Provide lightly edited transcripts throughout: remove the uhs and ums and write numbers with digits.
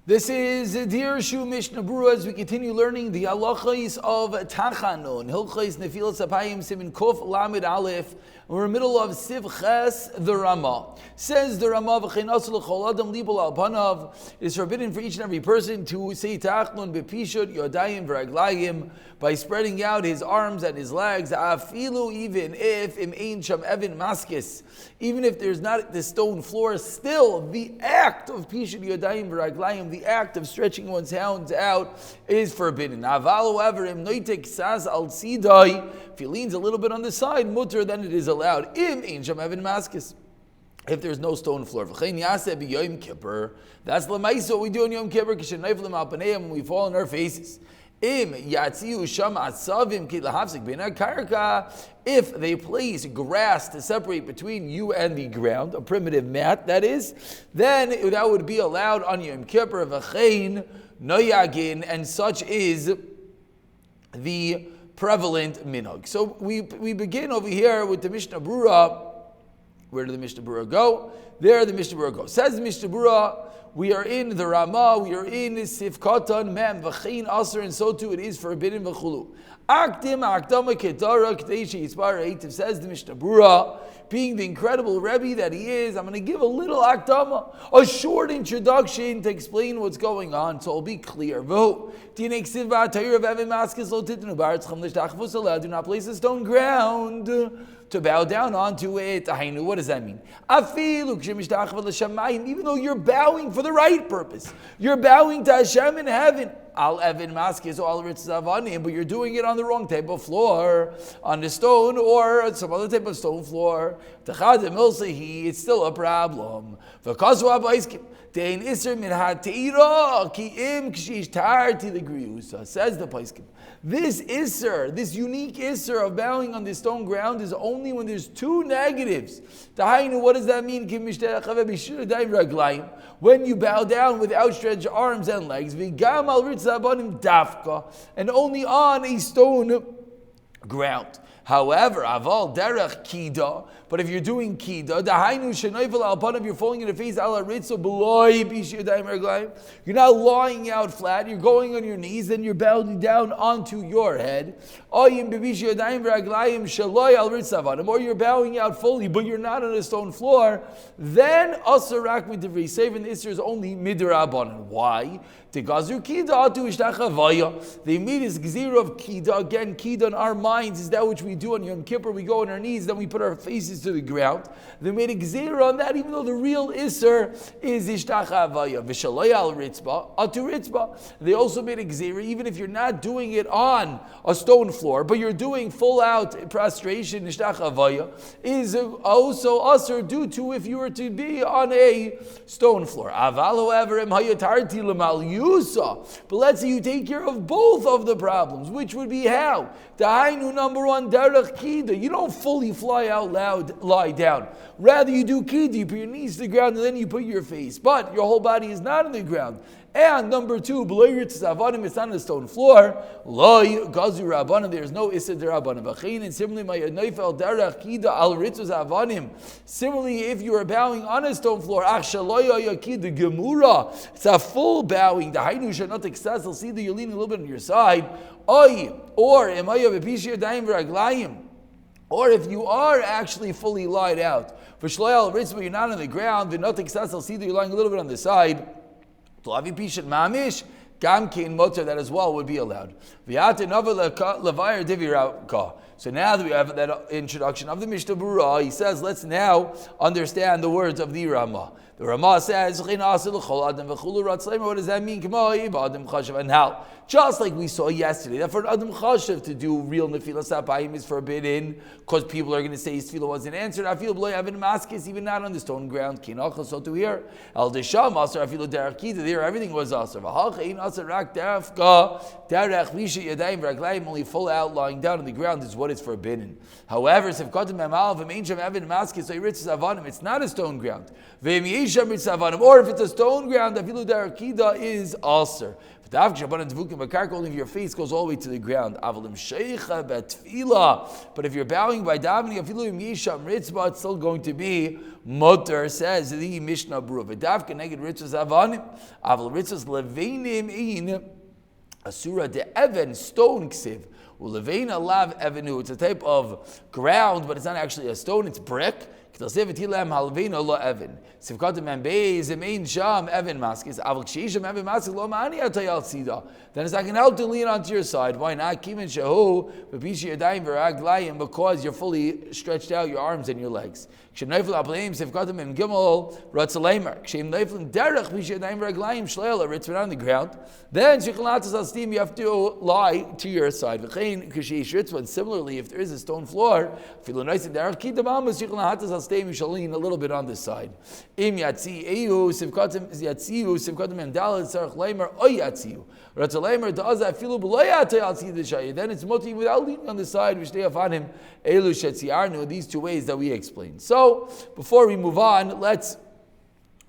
This is Dirshu Mishna Berurah as we continue learning the halachos of Tachanun. Hilchos Nefilas Apayim Siman Kuf Lamed Aleph. We're in the middle of Siv Ches the Ramah. Says the Ramah, V'chein asur l'chol adam libol al panav. It is forbidden for each and every person to say Tachanun bepishut yodayim v'raglayim, by spreading out his arms and his legs. Afilu, even if im ein sham evin maskis, even if there's not the stone floor, still the act of pishut yodayim v'raglayim, the act of stretching one's hands out, is forbidden. Aval, however, im noitek sas al sidai, if he leans a little bit on the side, mutter, then it is allowed. Im ein sham evin maskis, if there's no stone floor. V'chein yaseh b'yom kippur, that's l'maisa what we do on Yom Kippur, k'shenayvlim al paneim, when we fall on our faces. Im yatziu sham atzavim ki lahafzik bein karka, if they place grass to separate between you and the ground, a primitive mat that is, then that would be allowed on Yom Kippur. V'chein noyagin, and such is the prevalent minhag. So we begin over here with the Mishnah Berurah. Where did the Mishnah Berurah go? There the Mishnah Berurah goes. Says the Mishnah Berurah, we are in the Ramah, we are in Sif Katan Mem, V'chein Aser, and so too it is forbidden V'chulu. Akdim Akdama Ketara K'teishi Yitzbar Eitiv, says the Mishnah Berurah, being the incredible Rebbe that he is, I'm going to give a little Akdama, a short introduction to explain what's going on, so it'll be clear. Do not place a stone ground to bow down onto it. What does that mean? Even though you're bowing for the right purpose, you're bowing to Hashem in heaven, al evin maskis or al ritzavanim, but you're doing it on the wrong type of floor, on the stone or some other type of stone floor. It's still a problem. Says the Paiskim, this Isser, this unique Isser of bowing on the stone ground is only when there's two negatives. What does that mean? When you bow down with outstretched arms and legs, and only on a stone ground. However, aval derech kida, but if you're doing kida, dahainu shenoifel al panav, you're falling in the face ala ritzo beloy bishi yadayim reglayim. You're not lying out flat. You're going on your knees, then you're bowing down onto your head. Oyim bishi yadayim reglayim shaloy al ritzavanim, or you're bowing out fully, but you're not on a stone floor. Then asarak midivri seven isser is only midrabanan. Why? They made this gzira of kida. Again, kida in our minds is that which we do on Yom Kippur. We go on our knees, then we put our faces to the ground. They made a gzira on that, even though the real isser is ishtacha avaya. V'shalaya al ritzba, atu ritzba. They also made a gzira, even if you're not doing it on a stone floor, but you're doing full out prostration, ishtacha avaya, is also usher due to if you were to be on a stone floor. Aval, however, em hayatarti l'mal. But let's say you take care of both of the problems, which would be how? Dahainu, number one, derech kida. You don't fully fly out loud, lie down. Rather, you do kida. You put your knees to the ground and then you put your face. But your whole body is not on the ground. And number two, it's not on the stone floor. Loi gazu rabbanim. There is no issa derabbanim. And similarly, derech kida al ritzos avanim. Similarly, if you are bowing on a stone floor, it's a full bowing. The hainu shanot excess. See that you're leaning a little bit on your side. Or if you are actually fully lied out, for shloyal ritzos, you're not on the ground. The not excess. See that you're lying a little bit on the side. That as well would be allowed. So now that we have that introduction of the Mishnah Berurah, he says, let's now understand the words of the Ramah. The Ramah says, what does that mean? And how? Just like we saw yesterday, that for an Adam Chashav to do real Nefilas Apayim is forbidden, because people are going to say his tefillah wasn't answered. I feel bloy having maskis, even not on the stone ground. Kinachas, so to here. El Desham, Asar, I feel derech kida, there everything was Asar. V'halchein Asar rak derefka, derech visha yadayim v'raglayim, only full out lying down on the ground is what is forbidden. However, if Kodim Memal, V'mein Shem Evin Maskis, so Avanim, it's not a stone ground. Or if it's a stone ground, the derech kida is Asar. Only if your face goes all the way to the ground. But if you're bowing by davening, it's still going to be mutter, says the Mishnah Berurah. Asura de Evan, stone ksiv. Ulevena lav evenu. It's a type of ground, but it's not actually a stone, it's brick. Then it's I can help to lean onto your side. Why not? Because you're fully stretched out, your arms and your legs. When it's on the ground, then you have to lie to your side. And similarly, if there is a stone floor, you shall lean a little bit on this side. Then it's moti without leaning on the side, which they have on him. These two ways that we explained. So, before we move on, let's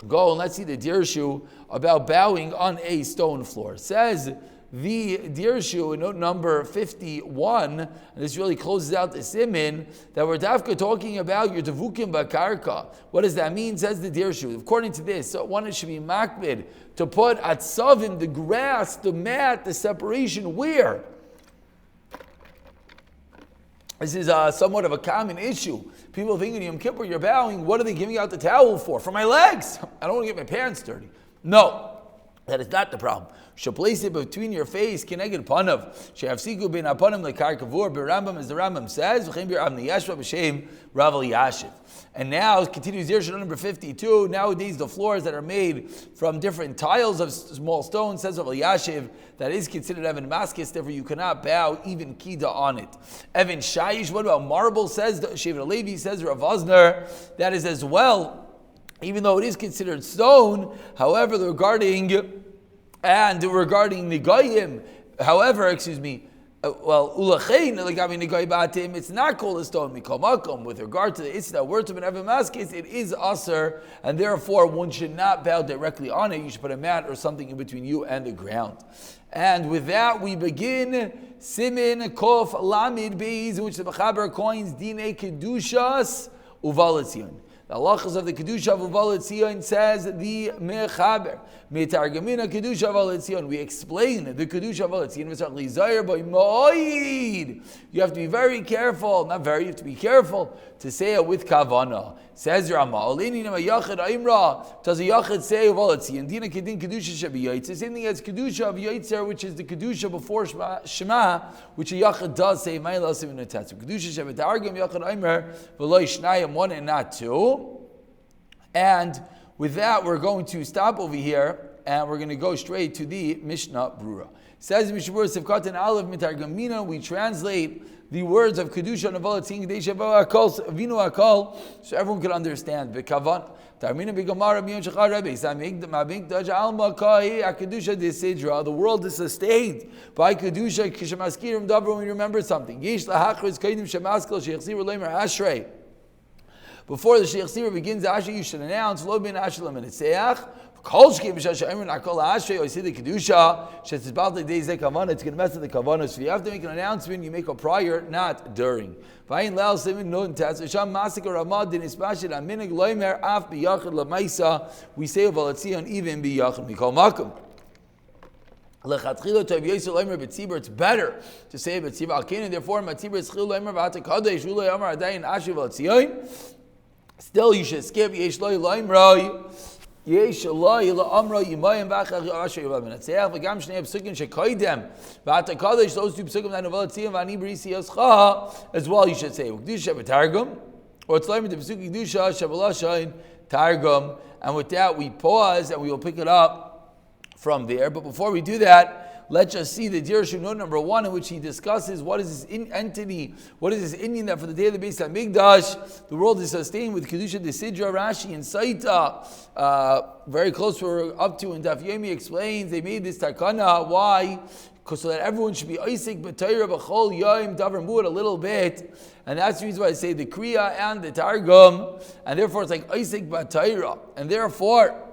go and let's see the Dirshu about bowing on a stone floor. It says the Dirshu in note number 51, and this really closes out the Siman, that we're dafka talking about your devukim bakarka. What does that mean? Says the Dirshu. According to this, so one should be makbid to put atzavim, the grass, the mat, the separation, where? This is somewhat of a common issue. People think in Yom Kippur you're bowing, what are they giving out the towel for? For my legs. I don't want to get my pants dirty. No. That is not the problem. Shall place it between your face, keneged panav. Sheyafsiku bin apanim lekar kavur. Berambam, as the Rambam says, v'chein bir avni yashva b'shem Rav Yashiv. And now continues Dirshu number 52. Nowadays the floors that are made from different tiles of small stones, says Rav Yashiv, that is considered Evan Maskis. Therefore you cannot bow even kida on it. Evan Shayish. What about marble? Says Shevet Levi. Says Rav Vosner. That is as well. Even though it is considered stone, however, regarding Nigayim, it's not called a stone. With regard to the Isra, words of an Evan Maskis, it is Aser, and therefore one should not bow directly on it. You should put a mat or something in between you and the ground. And with that, we begin Siman Kof Lamid Beis, in which the Mechaber coins Dine Kedushas Uvalatzion. The halachas of the Kedusha of Uvalat Zion, says the Mechaber. Metargamina Kedusha of Uvalat Zion. We explain the Kedusha of Uvalat Zion. You have to be very careful, you have to be careful to say it with Kavana. Says Rama, does a Yachid say Uvalat Zion? Dina Kedin Kedusha Shabi Yaitzer. Same thing as Kedusha of Yaitzer, which is the Kedusha before Shema, which a Yachid does say, Kedusha Shabi Targum Yachid Aimer, V'loi Shnayim, one and not two. And with that, we're going to stop over here, and we're going to go straight to the Mishnah Berurah. Says Mishnah Berurah, Sivkat and Aleph Mitargamina, we translate the words of Kedusha and Avalat Tzing Kedusha Vinu Akal, so everyone can understand. Bekavan, Tarmina Bigamara Miyon Shachar Rebbe, Samig Mabink Alma Kai Kedusha Desidra. The world is sustained by Kedusha Kishamaskirim Dabra when you remember something. Yesh Lahachris Kaidim Shemaskal Sheikhsir Leimer Ashrei. Before the Sheikh Sira begins the Asher, you should announce Lo bin Asher and Itseach. Kolshki Mishasha Emrin Akol Asher. I see the Kedusha. She's about the days they Kavana. It's going to mess with the Kavana. So if you have to make an announcement, you make a prior, not during. Vayin Lal Simin Nun Tats Sham Massacre Ramad Din Ispashid Aminig Loimer Af Biyachid Lamaisa. We say of Alatzion even Biyachid Mikol Makum. It's better to say Betzibur Alkin, therefore Matzibur Tzchil Loimer V'Ata Kadesh Ulay Amar Adayin Asher V'Alatzion. Still, you should skip Yesh Loi Loimroi, Yesh Loi Loimroi Yimayim V'Achach Asher Yavav Menatzeach V'Gam Shnei Psukim Shekoidem V'Ata Kadosh. Those two Psukim that Novel Tziyam V'Ani B'Risi Yoscha as well. You should say Kedusha B'Targum or it's Loimr the Psukim Kedusha Shabalashain Targum. And with that, we pause and we will pick it up from there. But before we do that, let's just see the Dirshu note number 1, in which he discusses what is this entity, what is this Indian that for the day of the Beis HaMikdash, the world is sustained with Kedusha Desidra. Rashi and Saita, very close we're up to, and Daf Yomi explains they made this takana. Why? Because so that everyone should be Isaac B'Torah B'Chol Yom Davar Muad a little bit, and that's the reason why I say the Kriya and the Targum, and therefore it's like Isaac B'Torah, and therefore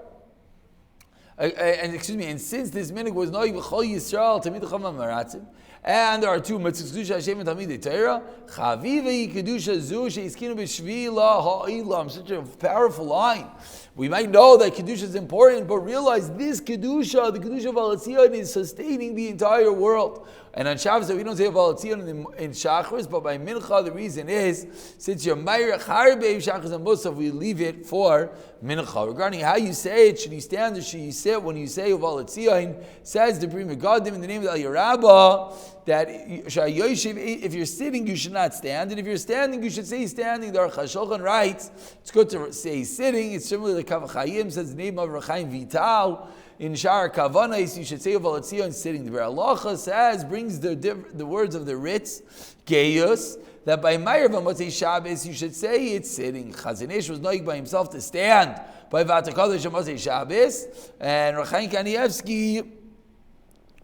And since this minhag was noig b'chol Yisrael tamid chama maratzim, and there are two mitzvahs kedusha Hashem and tamid Torah, chavivei kedusha zu sheiskinu b'shvila ha'ilam. Such a powerful line. We might know that kedusha is important, but realize this kedusha, the kedusha of Alatzion, is sustaining the entire world. And on Shabbos, we don't say Alatzion in Shachris, but by Mincha, the reason is, since you're Meirach Harbe Shachris and Musaf, we leave it for Mincha. Regarding how you say it, should you stand or should you sit when you say Alatzion, says the Brim Megadim in the name of the Al-Yarabah, that if you're sitting, you should not stand, and if you're standing, you should say standing. The Aruch HaShulchan writes, it's good to say sitting. It's similar to Kav Chaim, says the name of Rechaim Vital. In Shar Kavanais, you should say Alatzion sitting. The Halacha says, brings the words of the Ritz, Geius, that by Meir Motzei Shabbos, you should say it's sitting. Chazon Ish was noig by himself to stand by Vatakadosh Motzei Shabbos, and Rechaim Kanievsky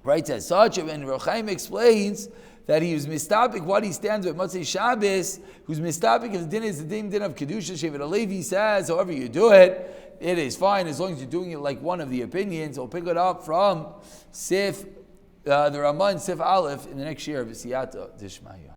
writes as such, and Rechaim explains that he was mistapik what he stands with Motzei Shabbos, who's mistapik if the din is the din of Kedusha. Shevet Alevi says, however you do it, it is fine as long as you're doing it like one of the opinions. I'll pick it up from Sif, the Ramah and Sif Aleph in the next year of Siyata Dishmaya.